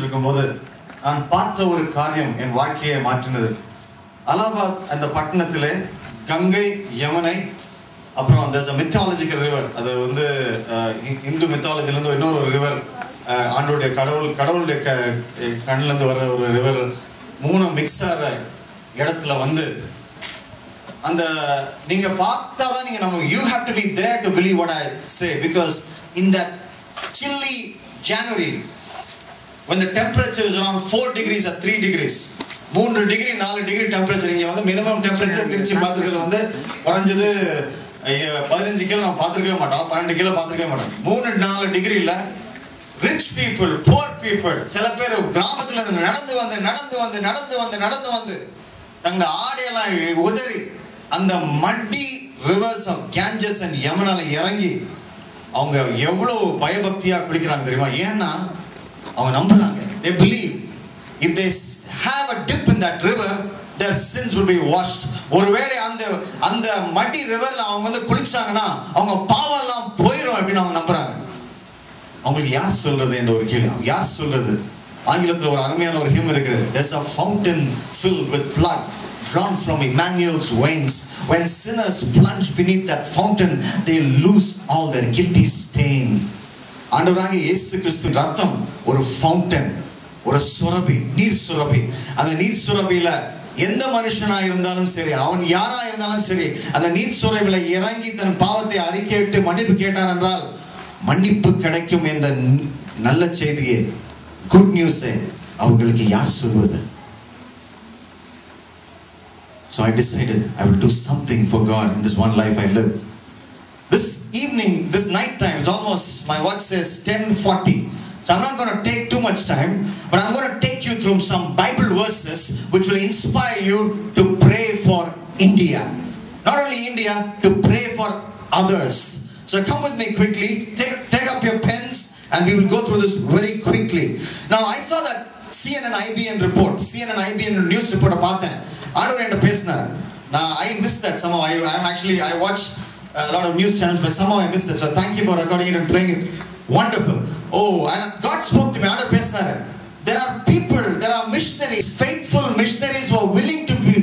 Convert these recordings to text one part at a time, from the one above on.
இருக்கும்போது நான் பார்த்த ஒரு காரியம் என் வாழ்க்கையை மாற்றினது. அலகாபாத் அந்த பட்டணத்திலே கங்கை, யமுனை, அப்புறம் there's a mythological river. அது வந்து இந்து மித்தாலஜிலேருந்து இன்னொரு ஒரு ரிவர், ஆண்டோடைய கடவுளுடைய கண்ணிலேருந்து வர்ற ஒரு ரிவர், மூணு மிக்ஸ் ஆகிற இடத்துல வந்து அந்த நீங்க பார்த்தாதான் நீங்க நம்ம you have to be there to believe what I say, because in that chilly January when the temperature is around 4 degrees or 3 degrees, 3 degree 4 degree temperature, இங்க வந்து மினிமம் டெம்பரேச்சர் திருச்சி பார்த்துருக்கிறது வந்து குறைஞ்சது 15 கிலோ நம்ம பார்த்துருக்கவே மாட்டோம், 12 கிலோ பார்த்துருக்கவே மாட்டோம். 3-4 டிகிரியில் ரிச் பீப்புள், புவர் பீப்புள், சில பேர் கிராமத்துல இருந்து நடந்து வந்து தங்க ஆடையெல்லாம் உதறி அந்த மட்டி ரிவர்ஸ் ஆஃப் கேஞ்சஸ் அண்ட் யமுனால இறங்கி அவங்க எவ்வளவு பயபக்தியா குளிக்கிறாங்க தெரியுமா? ஏன்னா அவங்க நம்புறாங்க, they believe if they have a dip in that river their sins will be washed. ஒருவேளை அந்த மட்டி ரிவர்ல அவங்க வந்து குளிச்சாங்கன்னா அவங்க பாவம் எல்லாம் போயிடும் அப்படின்னு அவங்க நம்புறாங்க. அவங்களுக்கு யார் சொல்றது என்ற ஒரு கேள்வி, யார் சொல்றது? ஆங்கிலத்தில் ஒரு அருமையான ஒரு ஹிம் இருக்குது, there's a fountain filled with blood drawn from Emmanuel's veins. When sinners plunge beneath that fountain, they lose all their guilty stain. ஆண்டவராகிய இயேசு கிறிஸ்து ரத்தம் ஒரு ஃபவுண்டன், ஒரு சுரபி, நீர் சுரபி. அந்த நீர் சுரபியில எந்த மனுஷனா இருந்தாலும் சரி, அவன் யாரா இருந்தாலும் சரி, அந்த நீர் சுரபியில இறங்கி தன் பாவத்தை அறிக்கையிட்டு மன்னிப்பு கேட்டான் என்றால் மன்னிப்பு கிடைக்கும் என்ற நல்ல செய்தியை, குட் நியூஸை அவர்களுக்கு யார் சொல்வது? So I decided I will do something for God in this one life I live. This evening, this night time, it's almost, my watch says 10:40. So I'm not going to take too much time, but I'm going to take you through some Bible verses which will inspire you to pray for India. Not only India, to pray for others. So come with me quickly, take up your pens and we will go through this very quickly. Now I saw that CNN IBN report, CNN IBN news report பார்த்தேன். ஆண்டவர் என்கிட்ட பேசினார். I missed that somehow. I watch a lot of news channels, but somehow I missed it. So thank you for recording it and playing it. Wonderful. Oh, and God spoke to me. ஆண்டவர் பேசினார். There are people, there are missionaries, faithful missionaries who are willing to be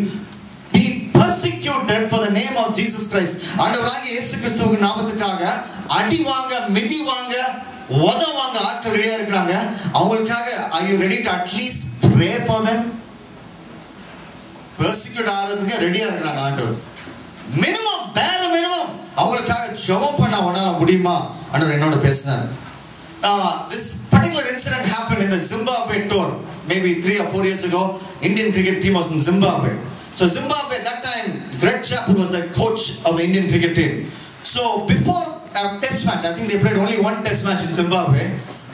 persecuted for the name of Jesus Christ. ஆண்டவராகிய இயேசு கிறிஸ்துவின் நாமத்துக்காக அடி வாங்க, மிதி வாங்க, உத வாங்க ஆட்கள் ரெடியா இருக்காங்க. அவங்களுக்காக are you ready to at least pray for them? Persecute ஆகிறதுக்கு ரெடியா இருக்கிறாங்க ஆண்டவர். மினிமம் அவங்களுக்காக ஜெபம் பண்ண உன்னால முடியுமா? ஆண்டவர் என்னோட பேசினார். This particular incident happened in the Zimbabwe tour, maybe 3 or 4 years ago. Indian cricket team was in Zimbabwe. So Zimbabwe, that time Greg Chappell was the coach of the Indian cricket team. So before a test match, I think they played only one test match in Zimbabwe.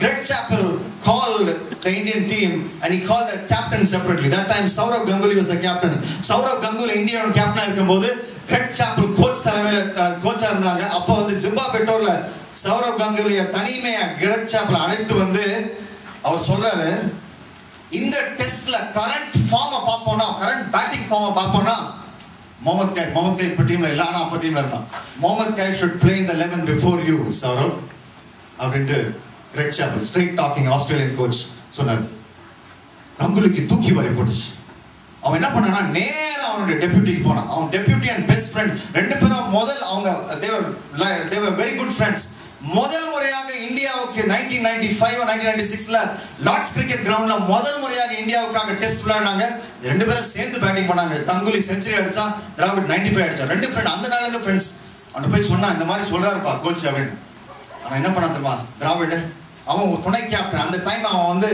Greg Chappell called the Indian team and he called the captain separately. That time Sourav Ganguly was the captain. Sourav Ganguly Indian captain இருக்கும்போது Greg Chappell coach தலைமையில கோச்சா இருந்தாங்க. அப்போ வந்து Zimbabwe டூர்ல Sourav Ganguly தனிமையா Greg Chappell அழைத்து வந்து அவர் சொல்றாரு, இந்த டெஸ்ட்ல கரண்ட் ஃபார்மை பார்ப்போம்னா, கரண்ட் பேட்டிங் ஃபார்மை பார்ப்போம்னா முகமது கை இப்ப டீம்ல இல்ல, ஆனா அப்ப டீம்ல இருந்தான். முகமது கை should play in the 11 before you, Sourav அப்படின்ட்டு Greg Chappell, straight talking Australian coach சொன்னார். கங்குலிக்கு தூக்கி வாரி போட்டுச்சு. அவன் என்ன பண்ணானா, நேரா அவனுடைய டெபியூட்டிக்கு போனான். அவன் டெபியூட்டி அண்ட் பெஸ்ட் ஃப்ரெண்ட் ரெண்டு பேரும் முதல் அவங்க they were very good friends. முதல் முறையாக இந்தியாவுக்கு 1995 1996ல லார்ட்ஸ் கிரிக்கெட் கிரவுண்ட்ல முதல் முறையாக இந்தியாவுக்காக டெஸ்ட் விளையாடினாங்க. ரெண்டு பேரும் சேர்ந்து பேட்டிங் பண்ணாங்க. கங்குலி செஞ்சுரி அடிச்சான், திராவிட் 95 அடிச்சான். ரெண்டு ஃப்ரெண்ட், அந்த நாள்ல இருந்து ஃப்ரெண்ட்ஸ். அவன் போய் சொன்னா, இந்த மாதிரி சொல்றாருப்பா கோச் அப்படின்னு. அவன் என்ன பண்ணா தெரியுமா, திராவிட் அவன் துணை கேப்டன். அந்த டைம் அவன் வந்து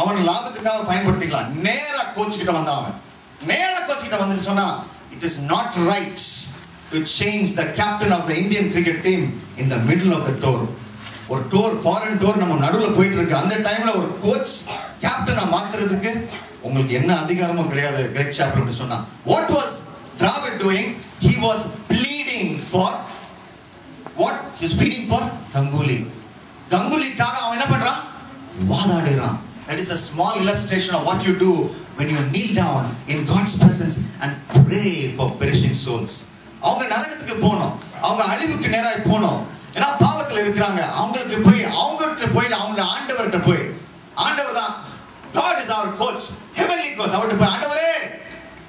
அவன் லாபத்துக்காக பயன்படுத்திக்கலாம். நேரா கோச் கிட்ட வந்து சொன்னா, it is not right to change the captain of the Indian cricket team in the middle of the tour. ஒரு டூர், ஃபாரின் டூர் நம்ம நடுவில் போயிட்டு இருக்கு. அந்த டைம்ல ஒரு கோச் கேப்டனை மாத்துறதுக்கு உங்களுக்கு என்ன அதிகாரமும் கிடையாது. கிரெக் சாப்பல் அப்படி சொன்னா. What was Dravid doing? He was pleading for what? He was pleading for Ganguly. Gangulyக்காக அவன் என்ன பண்றான்? வாதாடுறான். That is a small illustration of what you do when you kneel down in God's presence and pray for perishing souls. அவங்க நரகத்துக்கு போகணும், அவங்க அழிவுக்கு நேராக போகணும். ஏன்னா பாவத்தில் இருக்கிறாங்க. அவங்களுக்கு போய் அவங்ககிட்ட போயிட்டு அவங்க ஆண்டவர்கிட்ட போய், ஆண்டவர் our coach, heavenly coach. அவர்ட்ட போய் ஆண்டவரே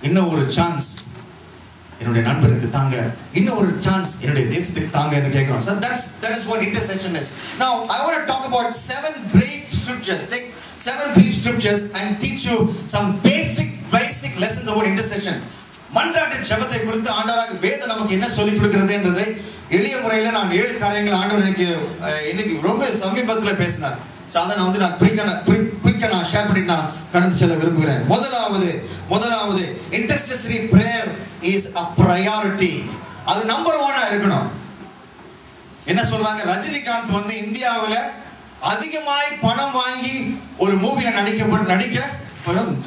இன்னும் ஒரு சான்ஸ் என்னுடைய நண்பருக்கு தாங்க, இன்னும் ஒரு சான்ஸ் என்னுடைய தேசத்துக்கு தாங்க என்று கேட்கிறோம். So that is what intercession is. Now I want to talk about 7 brief scriptures. Take 7 brief scriptures and teach you some basic lessons about intercession. மன்றாட்டு ஜெபத்தை குறித்து ஆண்டவராக வேதம் நமக்கு என்ன சொல்லிக் கொடுக்கிறது என்றதை எளிய முறையில் நான் 7 காரியங்கள் ஆண்டவர் எனக்கு ரொம்ப சமீபத்தில் பேசினார். ஸோ அதை நான் குயிக்காக நான் ஷேர் பண்ணிட்டு நான் கடந்து செல்ல விரும்புகிறேன். முதலாவது intercessory prayer is a priority. அது நம்பர் 1 இருக்கணும். என்ன சொல்றாங்க, ரஜினிகாந்த் வந்து இந்தியாவில் அதிகமாய் பணம் வாங்கி ஒரு மூவில நடிக்க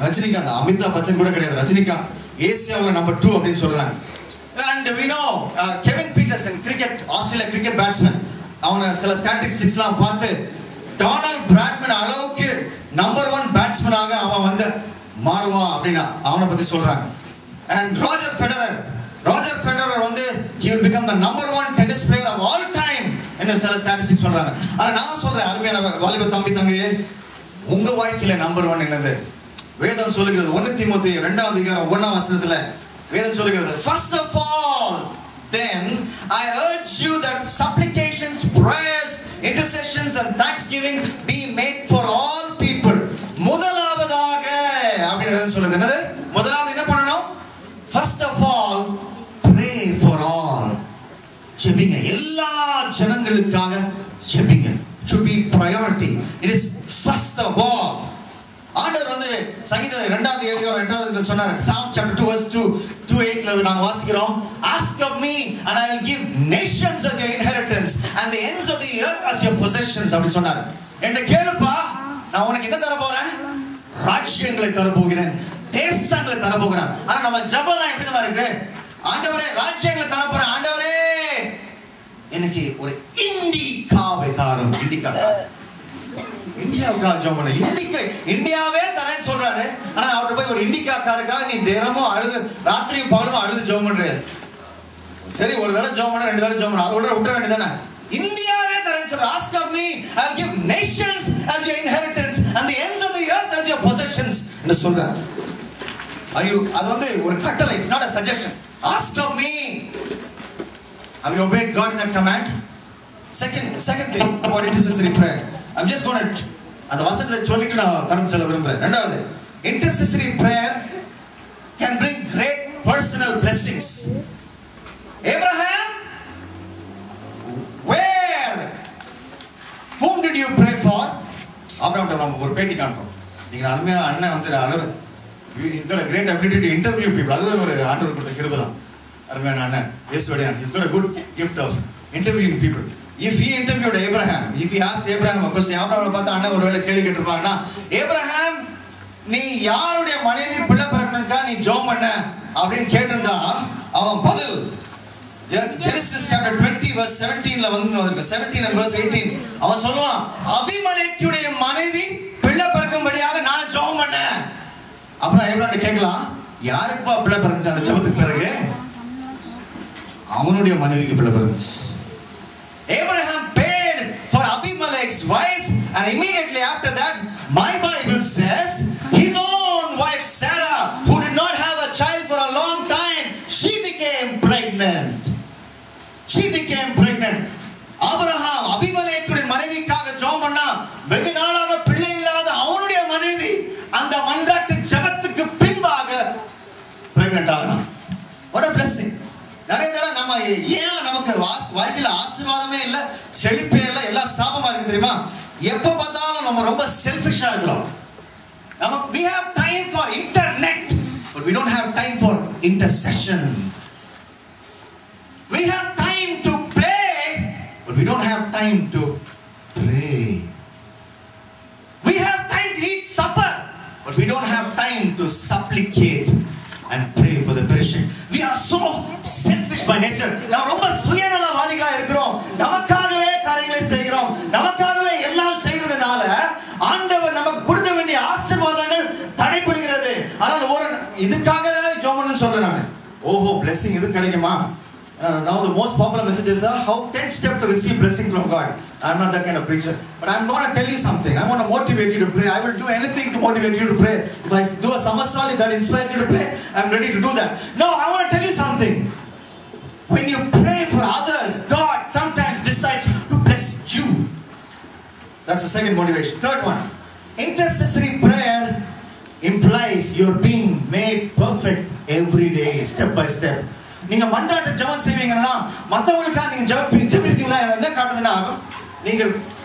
ரஜினிகாந்த், அமிதாப் பச்சன் கூட கிடையாது, ரஜினிகாந்த் ஏசியாவில் நம்பர் 2 அப்படின்னு சொல்றாங்க. And we know Kevin Peterson, Australia cricket batsman, அவனை சில ஸ்டாட்டிஸ்டிக்ஸ்லாம் பார்த்து டொனால்ட் பிராட்மேன் அளவுக்கு நம்பர் 1 பேட்ஸ்மேனாக அவன் வந்து மாறுவான் அப்படின்னு அவனை பத்தி சொல்றாங்க. And Roger Federer வந்து he will become the number 1 tennis player of all time என்ன சில ஸ்டாட்டிஸ்டிக்ஸ் சொல்றாங்க. ஆனா நான் சொல்றேன், அருமையான வாலிப தம்பியே, உங்க வாழ்க்கையில நம்பர் 1 என்னது? வேதம் சொல்லுகிறது 1 தீமோத்தேயு 2ஆம் அதிகாரம் 1ஆம் வசனத்துல வேதம் சொல்லுகிறது, first of all then I urge you that supplications, prayers, intercessions and thanksgiving be made for all people. முதலாவதாக அப்படி வேதம் சொல்லுது. என்னது? முதலாவது என்ன பண்ணணும்? First of all pray for all. ஜெபிங்க, எல்லா ஜனங்களுக்காக ஜெபிங்க. should be priority. It is first of all. ஆண்டவர் வந்து சங்கீதம் 2ஆம் அதிகாரம் 8ஆவது சொன்னார். Psalm chapter 2 verse 2:8 நாங்க வாசிக்கிறோம், ask of me and I will give nations as your inheritance and the ends of the earth as your possessions அப்படி சொன்னார். என்ன கேளுப்பா, நான் உனக்கு என்ன தர போறேன்? ராஜ்யங்களை தர போகிறேன், தேசங்களை தர போகிறேன். ஆனா நம்ம ஜெபம் எப்படி தான் இருக்கு, ஆண்டவரே ராஜ்யங்களை தர போறேன், ஆண்டவரே எனக்கு ஒரு இண்டிகாவை தாரும். இந்தியாவுக்காக ஜெபம் பண்ண, இந்தியாவே தரேன்னு சொல்றாரு. ஆனா அவர்கிட்ட போய் ஒரு இண்டிகா காருக்காக நீ தினமும் அழுது, ராத்திரியும் பகலும் அழுது ஜெபம் பண்றாரு. சரி, ஒரு தடவை ஜெபம் பண்ண, 2 தடவை ஜெபம் பண்ண, அதோட விட்ட வேண்டியதானே? இந்தியாவே தரேன்னு சொல்ற, ask of me I will give nations as your inheritance and the ends of the earth as your possessions என்று சொல்றார். அது வந்து ஒரு கட்டளை, it's not a suggestion. Ask of me. Have you obeyed God in that command? Second thing about intercessory prayer, I'm just going to அந்த வசனத்தை சொல்லிட்டு நான் கடந்து செல்ல விரும்புறேன். ரெண்டாவது, intercessory prayer can bring great personal blessings. Abraham, whom did you pray for? Abraham நம்ம ஒரு பேட்டி காண்போம். நீங்க அருமையா அண்ணன் வந்து அழகு, he's got a great ability to interview people. அது ஒரு ஆண்டவர் கொடுத்த கிருபை தான். அருமையான அண்ணன் இயேசுவடியான், he's got a good gift of interviewing people. If he interviewed Abraham, if he asked Abraham a question, Abraham பார்த்து அண்ணன் ஒருவேளை கேள்வி கேட்டிருப்பாங்கன்னா, Abraham நீ யாருடைய மனைவி பிள்ளை பிறக்கணும்க்கா நீ ஜெபம் பண்ண அப்படின்னு கேட்டிருந்தா அவன் பதில் Genesis chapter 20 verse 17ல வந்து 17 and verse 18 அவன் சொல்லுவான், அபிமெலேக்குடைய மனைவி பிள்ளை பிறக்கும்படியாக நான் ஜெபம் பண்ணேன். அப்புறம் ஏப்ரஹாம் கேட்கலாம், யாருக்குப்பா பிள்ளை பிறந்துச்சு அந்த ஜெபத்துக்கு பிறகு? அவனுடைய மனைவிக்கு பிள்ளை பிறந்துச்சு. Abraham paid for Abimelech's wife, and immediately after that my Bible says his own wife Sarah, who did not have a child for a long time, she became pregnant. Abraham அபிமெலேக்குடைய மனைவிக்காக ஜெபம் பண்ணா, வெகு நாளாக பிள்ளை இல்லாத அவனுடைய மனைவி அந்த மன்றாட்டு ஜெபத்துக்கு பின்பாக பிரெக்னன்ட் ஆனான். What a blessing. நிறைய தடவை நம்ம ஏன் நமக்கு வாழ்க்கையில ஆசீர்வாதமே இல்லை, செழிப்பே இல்லை, எல்லாம் சாபமா இருக்கு தெரியுமா? எப்ப பார்த்தாலும் நம்ம ரொம்ப செல்ஃபிஷா இருக்கிறோம். we have time for internet, but we don't have time for intercession. We have time to play, but we don't have time to pray. We have time to eat supper, but we don't have time to supplicate and pray for the perishing. We are so selfish by nature. நாம் ரொம்ப சுயநலவாதிகளா இருக்கிறோம். நமக்காகவே காரியங்களை செய்கிறோம், நமக்காகவே எல்லாம் செய்கிறதுனால ஆண்டவர் நமக்கு கொடுக்க வேண்டிய ஆசீர்வாதங்கள் தடைபடுகிறது. ஆனால் இதுக்காக ஜெபம்னு சொல்றேன் நான். ஓஹோ, blessing இது கிடைக்குமா? Now the most popular messages are how 10 steps to receive blessing from God. I'm not that kind of preacher, but I'm going to tell you something. I want to motivate you to pray. I will do anything to motivate you to pray. If I do a somersault, if that inspires you to pray, I'm ready to do that. No, I want to tell you something. When you pray for others, God sometimes decides to bless you. That's the second motivation. Third one, intercessory prayer implies you're being made perfect every day, step by step. நீங்க மன்றாட்டு ஜெபம் செய்வீங்கன்னா மத்தவங்களுக்காக நீங்க ஜெபிப்பீங்களா என்ன காட்டுதுன்னா நீங்க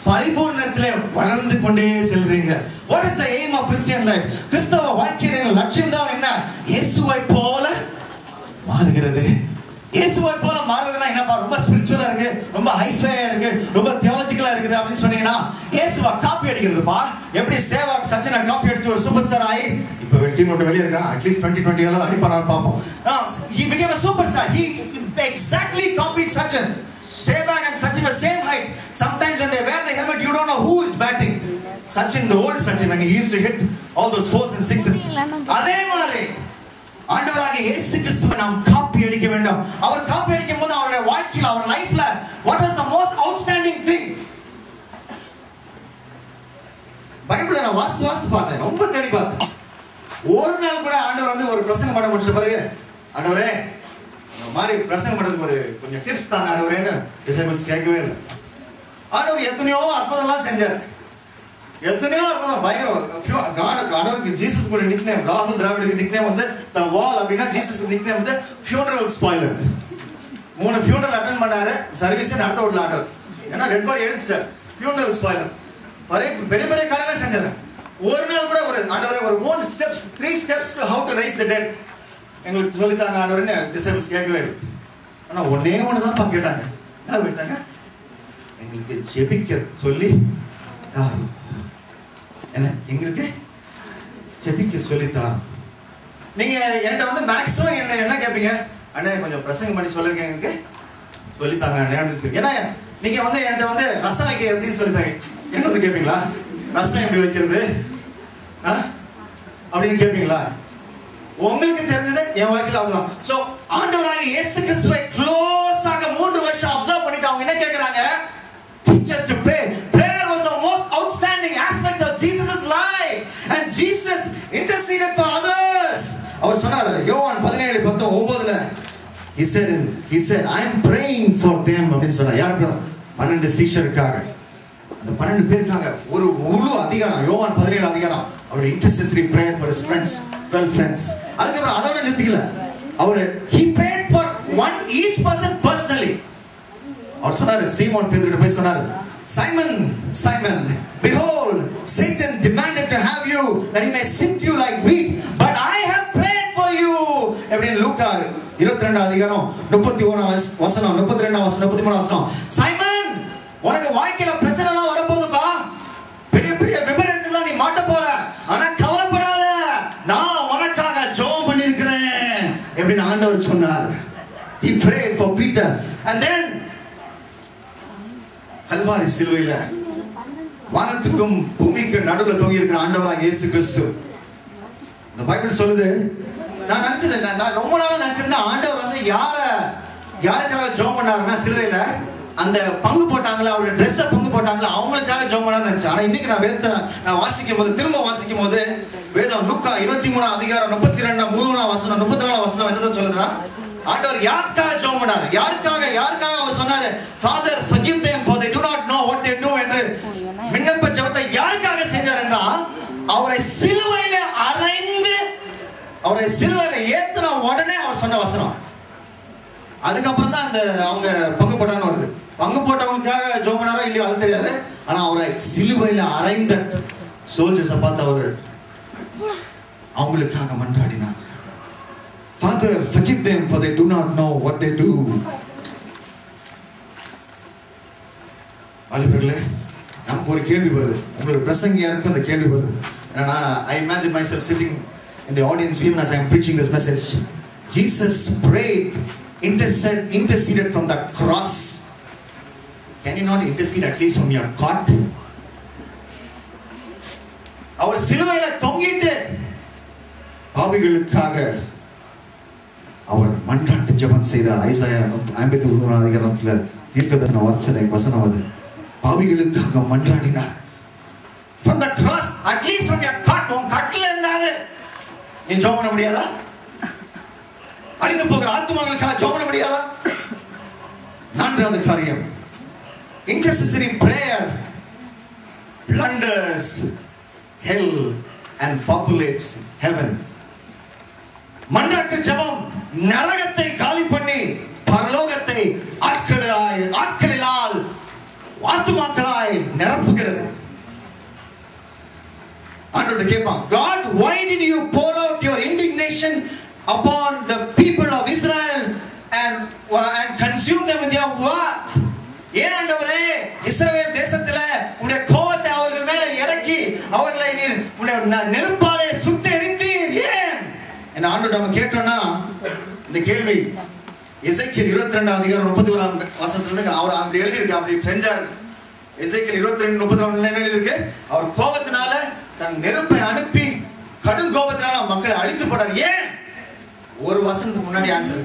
பரிபூர்ணத்திலே வளர்ந்து கொண்டே செல்றீங்க. What is the aim of Christian life? கிறிஸ்தவ வாழ்க்கையின் லட்சியம் தான் என்ன? இயேசுவை போல மாறுகிறது. இயேசுவை போல மாறுறதுனா என்னப்பா ரொம்ப ஸ்பிரிச்சுவலா இருக்கு, ரொம்ப ஹைஃபையா இருக்கு, ரொம்ப தியாலஜிக்கலா இருக்குது அப்படின்னு சொன்னீங்கன்னா இயேசுவை காப்பி அடிக்கிறதுப்பா. எப்படி சேவாக் சச்சினை காப்பி அடிச்சு ஒரு சூப்பர் ஸ்டார் ஆகி இப்ப டீம் விட்டு வெளியே இருக்கான். அட்லீஸ்ட் 2020 அடிப்பானான்னு பார்ப்போம். He became a superstar. He exactly copied Sachin. Sehwag and Sachin were same height. Sometimes when they wear the helmet, you don't know who is batting. Sachin, the old Sachin, when he used to hit all those 4s and 6s. அதே மாதிரி ஆண்டவராக இயேசு கிறிஸ்துவை நாம் copy அடிக்க வேண்டும். அவர் copy அடிக்கும் போது அவருடைய வாழ்க்கையில அவர் லைஃப்ல what was the most outstanding thing? பைபிளை நான் வாஸ்து பார்த்தேன், ரொம்ப தேடி பார்த்தேன். ஒரு நாள் கூட ஆண்டவர் வந்து ஒரு பிரசங்கம் பண்ண முடிச்ச பிறகு ஆண்டவரே இந்த மாதிரி பிரசங்கம் பண்றதுக்கு ஒரு கொஞ்சம் டிப்ஸ் தாங்க ஆண்டவரேன்னு டிசைபிள்ஸ் கேட்கவே இல்லை. ஆண்டவர் எத்தனையோ அற்புதம்லாம் செஞ்சார், எத்தனையோ அற்புதம் பயங்கரம். ஆண்டவருக்கு ஜீசஸ் கூட நிக் நேம், ராகுல் திராவிடுக்கு நிக் நேம் வந்து த வால் அப்படின்னா ஜீசஸ் நிக் நேம் வந்து ஃபியூனரல் ஸ்பாயிலர். 3 ஃபியூனரல் அட்டெண்ட் பண்ணாரு, சர்வீஸே நடத்த விடல ஆண்டவர். ஏன்னா டெட் பாடி எடுத்துட்டார். ஃபியூனரல் ஸ்பாயிலர் பெரிய பெரிய காலையில செஞ்சாரு. ஒரு நாள் கூட ஒரு ஆண்டவரே ஒரு 3 steps to how to raise the dead எங்களுக்கு சொல்லித்தாங்க ஆண்டவரே டிசைபிள்ஸ் கேட்கவே இல்லை. ஆனா ஒன்னே ஒண்ணுதான் கேட்டாங்க. என்ன கேட்டாங்க? எங்களுக்கு ஜெபிக்க சொல்லி என்ன எங்களுக்கு ஜெபிக்க சொல்லித்தார். நீங்க என்கிட்ட வந்து மேக்ஸிமம் என்ன கேட்பீங்க? அண்ணே கொஞ்சம் பிரசங்கம் பண்ணி சொல்லுங்க, எங்களுக்கு சொல்லித்தாங்க அண்ணே. ஏன்னா நீங்க வந்து என்கிட்ட வந்து ரசம் வைக்க எப்படின்னு சொல்லித்தாங்க என்ன வந்து கேட்பீங்களா? ரசம் எப்படி வைக்கிறது அப்படின்னு கேட்பீங்களா? உங்களுக்கு தெரிஞ்சது என் வாழ்க்கையில் அப்படிதான். சோ ஆண்டவராக இயேசு கிறிஸ்துவை க்ளோஸாக 3 வருஷம் அப்சர்வ் பண்ணிட்டு அவங்க என்ன கேக்குறாங்க? Teach us to pray. Prayer was the most outstanding aspect of Jesus' life, and Jesus interceded for others. அவர் சொன்னார் யோவான் 17:19 he said I am praying for them அப்படின்னு சொன்னார். யாருக்கு? 12 சீஷருக்காக, அந்த 12 பேருக்காக ஒரு முழு அதிகாரம் யோவான் 17 அதிகாரம் அவருடைய intercessory prayer for his friends, 12 friends. அதுக்கப்புறம் அதோட நிறுத்திக்கல, அவர் he prayed for each person personally. அவர் சொன்னாரு சீமோன் பேதுருட்ட போய் சொன்னாரு, Simon, Simon, behold, Satan demanded to have you that he may sift you like wheat, but I have prayed for you. அப்படின்னு லூக்கா 22 அதிகாரம் 31 வசனம் 32 வசனம் 33 வசனம். சைமன், உனக்கு வாழ்க்கையில பிரச்சனை எல்லாம் வரப்போகுதுப்பா, பெரிய பெரிய விபரீதத்துலாம் நீ மாட்ட போற, ஆனா கவலைப்படாத, நான் உனக்காக ஜெபம் பண்ணியிருக்கிறேன் அப்படின்னு ஆண்டவர் சொன்னார். He prayed for Peter. And then Kalvari சிலுவையில வானத்துக்கும் பூமிக்கு நடுவுல தொங்கி இருக்கிற ஆண்டவராக இயேசு கிறிஸ்து. இந்த பைபிள் சொல்லுது, நான் நினைச்சிட்டேன், நான் ரொம்ப நாளா நினைச்சிருந்தேன் ஆண்டவர் வந்து யாருக்காக ஜெபம் பண்ணாருன்னா சிலுவையில அந்த பங்கு போட்டாங்களா, அவருடைய ட்ரெஸ்ஸை பங்கு போட்டாங்களா அவங்களுக்காக ஜெபம் பண்ணாருன்னு நினைச்சேன். ஆனா இன்னைக்கு நான் வேதத்தை நான் வாசிக்கும் போது, திரும்ப வாசிக்கும் போது வேதம் லூக்கா 23 அதிகாரம் 32 3 வசனம் 34 வசனம் என்னதான் சொல்லுதுன்னா, ஆண்டவர் யாருக்காக ஜெபம் பண்ணாரு, யாருக்காக அவர் சொன்னாரு, Father forgive them for they do not know what they do என்று விண்ணப்ப ஜெபத்தை யாருக்காக செஞ்சார் என்றால், அவரை சிலுவையில அறைந்து அவரை சிலுவையில ஏத்துன உடனே அவர் சொன்ன வசனம். அதுக்கப்புறம் தான் அந்த அவங்க பங்கு போட்டான்னு வருது. பங்கு போட்டவங்களுக்காக ஜெபம் பண்ணாரா இல்லையோ அது தெரியாது, ஆனா அவரை சிலுவையில அறைந்த சோல்ஜர்ஸை பார்த்து அவர் அவங்களுக்காக மன்றாடினார். Father, forgive them for they do not know what they do. வாலிபர்களே, நமக்கு ஒரு கேள்வி வருது, உங்களுக்கு பிரசங்கியாருக்கு அந்த கேள்வி வருது. ஏன்னா I imagine myself sitting in the audience even as I am preaching this message. Jesus prayed, interceded from the cross. Can you not intercede at least from your cot? அவர் சிலுவையில தொங்கிட்டு பாவிகளுக்காக அவர் மன்றாட்டு ஜெபம் செய்தார். ஐசாயா 53 அதிகாரத்துல தீர்க்கதரிசன வசனம் அது. பாவிகளுக்காக மன்றாடினார். From the cross, at least from your cot, உன் கட்டில இருந்தாரு நீ ஜெபம் பண்ண முடியாதா? அழிந்து போகிற ஆத்துமாக்களுக்காக ஜெபம் பண்ண முடியாதா? நான்காவது காரியம், intercessory prayer plunders hell and populates heaven. மன்றாட்டு ஜெபம் நரகத்தை காலி பண்ணி பரலோகத்தை ஆட்களிலால் ஆத்துமாக்களாய் நிரப்புகிறது. ஆண்டவரே கேட்பான், God, why did you pour out your indignation upon the people of Israel and consume them with your wrath? ஏன் ஆண்டவரே இஸ்ரவேல் தேசத்துல உம்முடைய கோபத்தை அவர்கள் மேல இறக்கி அவர்களை நீர் உம்முடைய நெருப்பாலே சுட்டு எரித்தீர்? ஏன் என்ன ஆண்டவர் நம்ம கேட்டோம்னா இந்த கேள்வி எசேக்கியேல் 22 அதிகாரம் 31 வசனத்துல அவர் அப்படி எழுதியிருக்கு, அப்படி செஞ்சார். எசேக்கியேல் 22:31 என்ன எழுதியிருக்கு? அவர் கோபத்தினால தன் நெருப்பை அனுப்பி கடும் கோபத்தினால மக்களை அழித்து போட்டார். ஏன்? ஒரு வசனத்துக்கு முன்னாடி ஆன்சர்.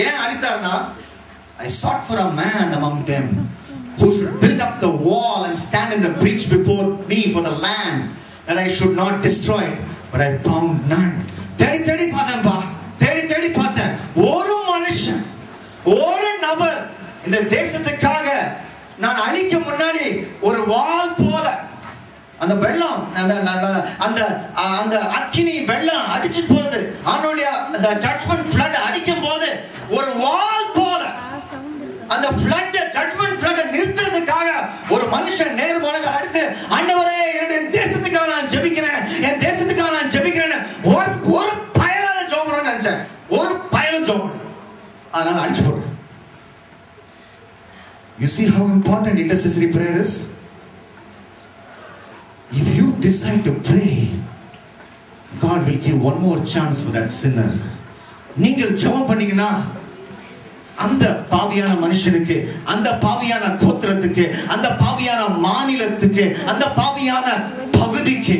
ஏன் அழித்தார்னா, I sought for a man among them who should build up the wall and stand in the breach before me for the land that I should not destroy it, but I found none. தேடி பார்த்தேன்பா, தேடி பார்த்தேன். ஒரு மனுஷன், ஒரு நபர் இந்த தேசத்துக்காக நான் அழிக்க முன்னாடி ஒரு வாள் போல அந்த வெள்ளம் அந்த அக்கினி வெள்ளம் அடிச்சு போறது, அவனுடைய அந்த ஜட்ஜ்மென்ட் ஃப்ளட் அடிக்கும் போது ஒரு வாள் போல அந்த ஃப்ளட் ஜட்ஜ்மென்ட் ஃப்ளட் நிறுத்துறதுக்காக ஒரு மனுஷன் நேர்முகமாக அடுத்து, ஆண்டவரே என் தேசத்துக்காக நான் ஜெபிக்கிறேன், என் தேசத்துக்காக நான் ஜெபிக்கிறேன் ஒரு பயலால ஜெபம்னு நினைச்சேன். ஒரு பயலும் ஜெபம் அதனால அடிச்சு போடு. You see how important intercessory prayer is? If you decide to pray, God will give one more chance for that sinner. நீங்கள் ஜெபம் பண்ணீங்கன்னா அந்த பாவியான மனுஷனுக்கு, அந்த பாவியான கோத்திரத்துக்கு, அந்த பாவியான மாநிலத்துக்கு, அந்த பாவியான பகுதிக்கு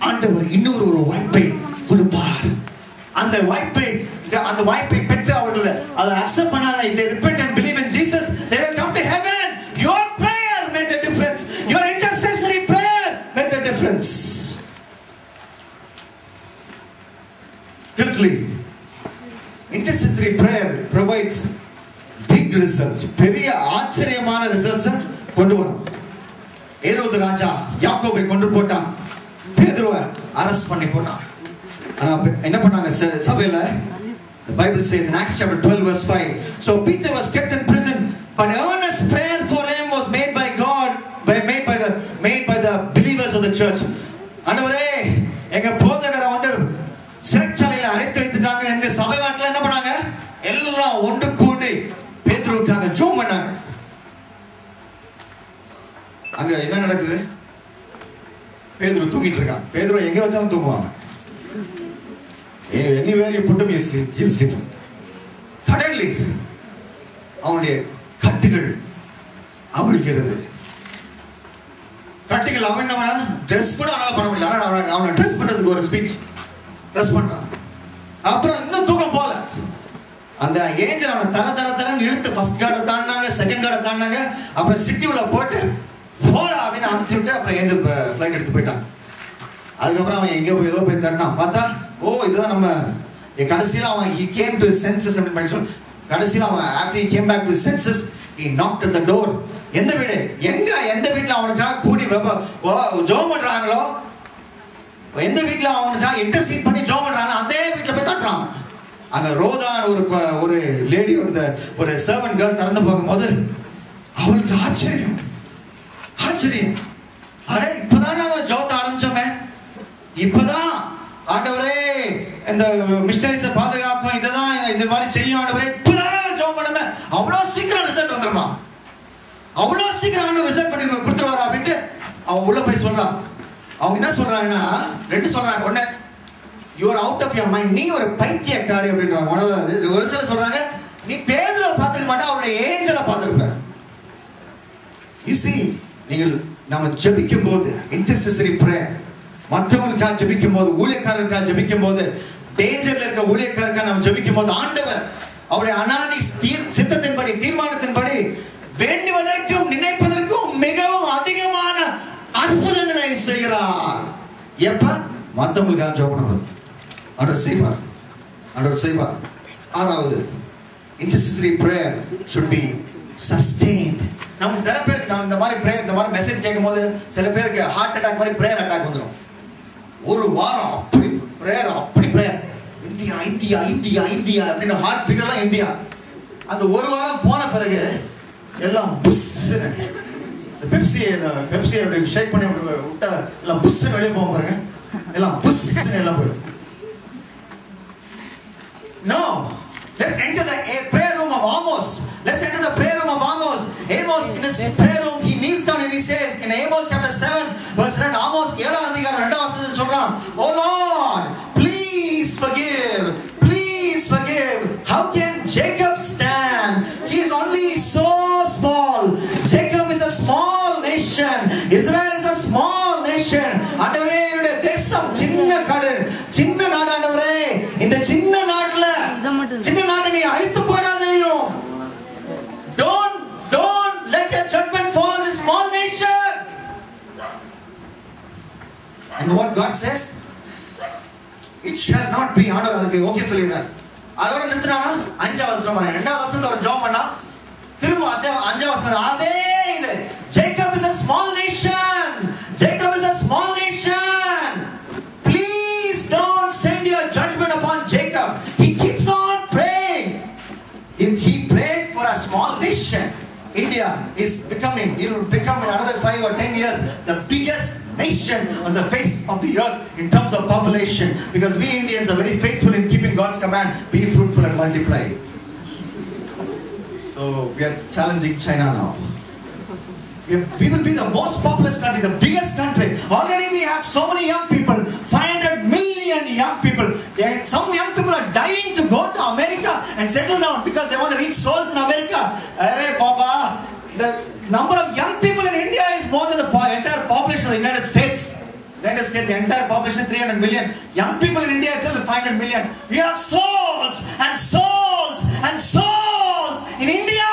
ஆண்டவர் இன்னொரு வாய்ப்பை கொடுப்பார். அந்த வாய்ப்பை பெற்று அவர்கள் அதை அக்செப்ட் பண்ணாங்க. If they repent and believe in Jesus, they will come to heaven. Your prayer made the difference. Your intercessory prayer made the difference. Fifthly, intercessory prayer provides big results. பெரிய ஆச்சரியமான ரிசல்ட்ஸ் கொண்டு வரும். ஏரோது ராஜா யாக்கோபை கொண்டு போட்டான், பேதுருவை arrest பண்ணி போட்டான். ஆனா என்ன பண்ணாங்க சபையில? The Bible says in Acts chapter 12 verse 5, so Peter was kept in prison, but earnest prayer for him was made by God, made by the believers of the church. ஆண்டவரே எங்க போதகரை வந்து சிறைச்சாலையில அடைத்து வைத்துட்டாங்க என்று சபை வாட்டில என்ன பண்ணாங்க? எல்லாம் ஒன்று கூடி பேதுருவுக்காக ஜெபம் பண்ணாங்க. அங்க என்ன நடக்குது? பேதுரு தூங்கிட்டு இருக்கான். பேதுரு எங்க வச்சாலும் தூங்குவான். Anywhere you put him, he'll sleep. Suddenly, அவனுடைய கட்டுகள் அவிழ்கிறது. கட்டுகள் அவன் ட்ரெஸ் கூட அவனால பண்ண முடியல. அவனை ட்ரெஸ் பண்றதுக்கு ஒரு ஸ்பீச் ட்ரெஸ் பண்றான். அப்புறம் இன்னும் தூக்கம் போல அந்த ஏஞ்சல் அவனை தரன்னு இழுத்து ஃபர்ஸ்ட் கார்டை தாண்டினாங்க, செகண்ட் கார்டை தாண்டினாங்க. அப்புறம் சிட்டியுள்ள போட்டு போடா அப்படின்னு அனுப்பிச்சு விட்டு அப்புறம் ஏஞ்சல் ஃபிளைட் எடுத்து போயிட்டான். அதுக்கப்புறம் அவன் எங்கே போய் ஏதோ போய் தட்டினான். பார்த்தா இதுதான் நம்ம கடைசியில் அவன் he came to his senses அப்படின்னு சொல்லி கடைசியில் அவன் after he came back to his senses he knocked at the door. எந்த வீடு? எந்த வீட்டில் அவனுக்காக கூடி ஜெபம் பண்றாங்களோ, எந்த வீட்டில் அவனுக்காக இன்டர்சீட் பண்ணி ஜெபம் பண்றாங்க அதே வீட்டில் போய் தட்டுறான். அங்க ரோதான் ஒரு லேடி ஒரு சர்வன்ட் கேர்ள் திறந்து போகும்போது அவளுக்கு ஆச்சரியம். அடே இப்பதான் நாங்க ஜெபத்தை ஆரம்பிச்சோமே, இப்பதான் ஆண்டவரே இந்த மிஷனரிஸை பாதுகாப்போம், இதுதான் இந்த மாதிரி செய்யும் ஆண்டவரே, இப்பதான் ஜெபம் பண்ணுமே, அவ்வளவு சீக்கிரம் ரிசல்ட் வந்துருமா? அவ்வளவு சீக்கிரம் ஆண்டவர் ரிசல்ட் பண்ணி கொடுத்துருவாரா அப்படின்ட்டு அவன் உள்ள போய் சொல்றான். அவங்க என்ன சொல்றாங்கன்னா ரெண்டு சொல்றாங்க. ஒண்ணு, you are out of your mind, நீ ஒரு பைத்தியக்காரி அப்படின்றாங்க. ஒரு சில சொல்றாங்க நீ பேதுருவை பார்த்துக்க மாட்டா, அவருடைய ஏஞ்சலை பார்த்துருப்ப. You see, நீங்கள் நம்ம ஜெபிக்கும் போது intercessory prayer, மற்றவங்களுக்காக ஜெபிக்கும் போது, ஊழியக்காரர்களுக்காக ஜெபிக்கும் போது டேஞ்சர்ல இருக்க ஊழியக்காரங்க நம்ம ஜெபிக்கும் போது ஆண்டவர் அவருடைய அனாதி சித்தத்தின்படி தீர்மானத்தின்படி வேண்டுவதற்கும் நினைப்பதற்கும் மிகவும் அதிகமான அற்புதங்களை செய்கிறார். எப்ப மற்றவங்களுக்காக ஜெபம் பண்ணும்போது ஆண்டவர் செய்வார், ஆண்டவர் செய்வார். ஆறாவது, intercessory prayer should be sustained. நமக்கு சில பேருக்கு இந்த மாதிரி பிரேயர், இந்த மாதிரி மெசேஜ் கேட்கும்போது சில பேருக்கு ஹார்ட் அட்டாக் மாதிரி பிரேயர் அட்டாக் வந்துடும். ஒரு வாரம் அப்படி பிரேயர், அப்படி prayer, India India India India அப்படின்னு ஹார்ட் பீட் எல்லாம் இந்தியா. அந்த ஒரு வாரம் போன பிறகு எல்லாம் புஸ்ஸுன்னு பெப்சியை அப்படி ஷேக் பண்ணி விட்டா எல்லாம் புஸ்ஸுன்னு வெளியே போக பாருங்க, எல்லாம் புஸ்ஸுன்னு எல்லாம் போயிடும். No, let's enter the prayer room of Amos. Let's enter the prayer room of Amos. Amos in his prayer room, he kneels down and he says in Amos chapter 7 verse 2, Amos 7 அதிகாரம் 2 வசனத்தில் சொல்றான், "Oh Lord, please forgive, please forgive. How can Jacob stand? He is only so small. Jacob is a small nation. Israel is a small nation." ஆண்டவரே, என்னுடைய தேசம் சின்ன நாடு, சின்ன நாடு. ஆண்டவரே, இந்த சின்ன நாட்டுல சின்ன நாட்டை நீ அழித்து போடாதேயும். Don't let your judgment fall on this small nation. And what God says, it shall not be. ஆண்டவர் அதுக்கு ஓகே சொல்லிடுறார். அதோட நிறுத்துறானா? 5 வசனம் பாருங்க. 2வது வசனத்துல ஒரு ஜெபம் பண்ணா திரும்ப 5 வசனம் அதே இது. Jacob is a small nation. Jacob is a small nation. Please don't send your judgment upon Jacob. He keeps on praying. If he prayed for a small nation, India is becoming, it will become in another 5 or 10 years the biggest nation on the face of the earth in terms of population, because we Indians are very faithful in keeping God's command, be fruitful and multiply. So we are challenging China now. We will be the most populous country, the biggest country. Already we have so many young people, 500 million young people. Some young people are dying to go to America and settle down because they want to reach souls in America. Arey Baba, the number of young people in India is more than the entire population of the United States. United States, the entire population 300 million. Young people in India itself is 500 million. We have souls and souls and souls in India.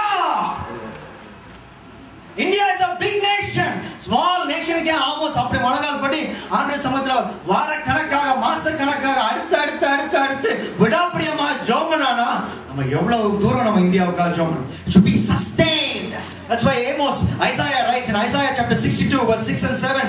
India is a big nation. Small nation ke Amos apdi managal padi andre samuddra vara kanakaga master kanakaga அடுத்து விடாப்படியமா ஜெபம்னானா நம்ம எவ்வளவு தூரம் நம்ம இந்தியாவுக்காக ஜெபம். It should be sustained. That's why Isaiah writes in Isaiah chapter 62 verse 6 and 7,